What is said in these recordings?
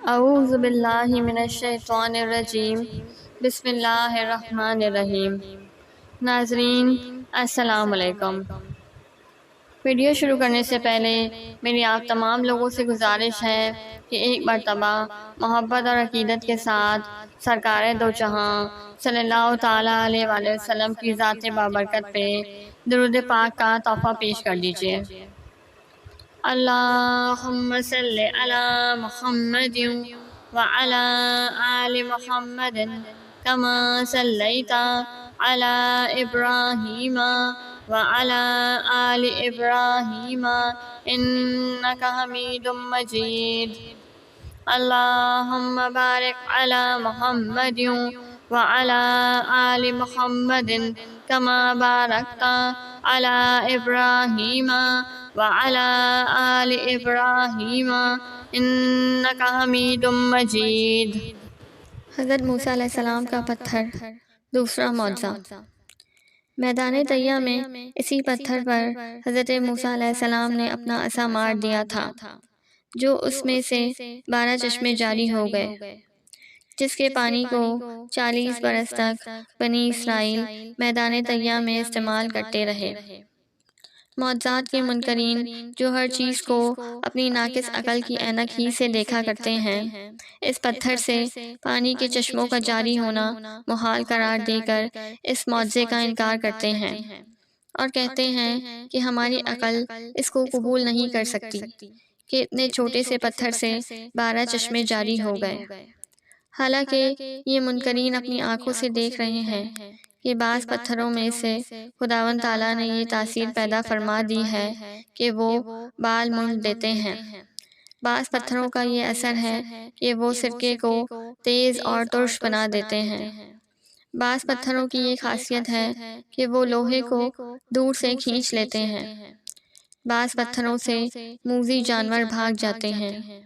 اعوذ باللہ من الشیطان الرجیم، بسم اللہ الرحمن الرحیم۔ ناظرین السلام علیکم۔ ویڈیو شروع کرنے سے پہلے میری آپ تمام لوگوں سے گزارش ہے کہ ایک مرتبہ محبت اور عقیدت کے ساتھ سرکار دو جہاں صلی اللہ تعالیٰ علیہ وآلہ وسلم کی ذات بابرکت پہ درود پاک کا تحفہ پیش کر دیجیے۔ اللہم صلی علی محمد وعلی آل محمد کما صلیت علی ابراہیم وعلی آل ابراہیم انک حمید مجید۔ اللہم بارک علی محمد وعلی آل محمد کما بارکت علی ابراہیم وعلی آل ابراہیم انک حمید مجید۔ حضرت موسیٰ علیہ السلام کا پتھر، دوسرا معجزہ۔ میدان طیہ میں اسی پتھر پر حضرت موسیٰ علیہ السلام نے اپنا عصا مار دیا تھا، جو اس میں سے 12 چشمے جاری ہو گئے، جس کے پانی کو 40 برس تک بنی اسرائیل میدان طیہ میں استعمال کرتے رہے۔ معجزات کے منکرین جو ہر چیز کو اپنی ناقص عقل کی اینک ہی سے دیکھا کرتے ہیں، اس پتھر سے پانی کے چشموں کا جاری ہونا محال قرار دے کر اس معجزے کا انکار کرتے ہیں اور کہتے ہیں کہ ہماری عقل اس کو قبول نہیں کر سکتی کہ اتنے چھوٹے سے پتھر سے 12 چشمے جاری ہو گئے۔ حالانکہ یہ منکرین اپنی آنکھوں سے دیکھ رہے ہیں کہ بعض پتھروں میں سے خداوند تعالیٰ نے یہ تاثیر پیدا فرما دی ہے کہ وہ بال مونڈ دیتے ہیں۔ بعض پتھروں کا یہ اثر ہے کہ وہ سرکے کو تیز اور ترش بنا دیتے ہیں۔ بعض پتھروں کی یہ خاصیت ہے کہ وہ لوہے کو دور سے کھینچ لیتے ہیں۔ بعض پتھروں سے موذی جانور بھاگ جاتے ہیں۔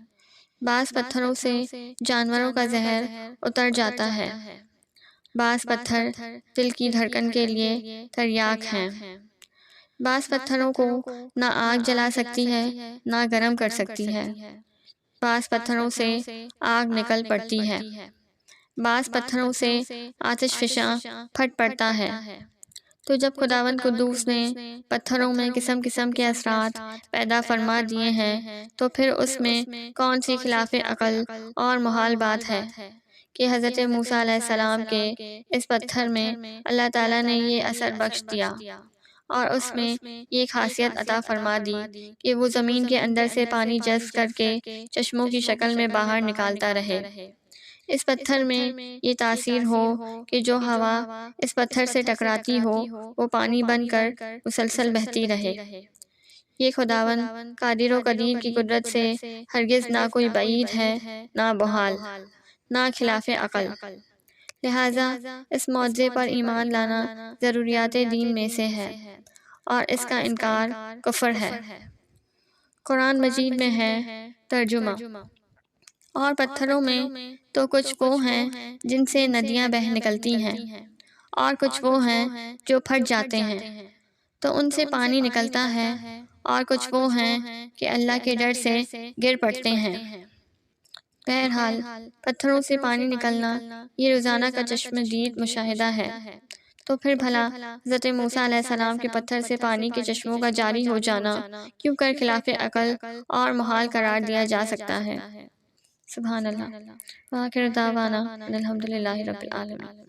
بعض پتھروں سے جانوروں کا زہر اتر جاتا ہے۔ بعض پتھر دل کی دھڑکن کے لیے تریاک ہیں۔ بعض پتھروں کو نہ آگ جلا سکتی ہے نہ گرم کر سکتی ہے۔ بعض پتھروں سے آگ نکل پڑتی ہے۔ بعض پتھروں سے آتش فشاں پھٹ پڑتا ہے۔ تو جب خداوند قدوس نے پتھروں میں قسم قسم کے اثرات پیدا فرما دیے ہیں تو پھر اس میں کون سی خلاف عقل اور محال بات ہے کہ حضرت موسیٰ علیہ السلام کے اس پتھر میں اللہ تعالیٰ نے یہ اثر بخش دیا اور اس میں یہ خاصیت عطا فرما دی کہ وہ زمین کے اندر سے پانی جذب کر کے چشموں کی شکل میں باہر نکالتا رہے۔ اس پتھر میں یہ تاثیر ہو کہ جو ہوا اس پتھر سے ٹکراتی ہو وہ پانی بن کر مسلسل بہتی رہے۔ یہ خداوند قادر و قدیر کی قدرت سے ہرگز نہ کوئی بعید ہے نہ محال نہ خلاف عقل۔ لہٰذا اس معجزے پر ایمان لانا ضروریات دین میں سے ہے اور اس کا انکار کفر ہے۔ قرآن مجید میں ہے ترجمہ: اور پتھروں میں تو کچھ وہ ہیں جن سے ندیاں بہہ نکلتی ہیں اور کچھ وہ ہیں جو پھٹ جاتے ہیں تو ان سے پانی نکلتا ہے اور کچھ وہ ہیں کہ اللہ کے ڈر سے گر پڑتے ہیں۔ بہرحال پتھروں سے پانی نکلنا یہ روزانہ کا چشم دید مشاہدہ ہے، تو پھر بھلا حضرت موسیٰ علیہ السلام کے پتھر سے پانی کے چشموں کا جاری ہو جانا کیوں کر خلاف عقل اور محال قرار دیا جا سکتا ہے؟ سبحان اللہ۔ وآخر دعوانا الحمد للہ رب العالمین۔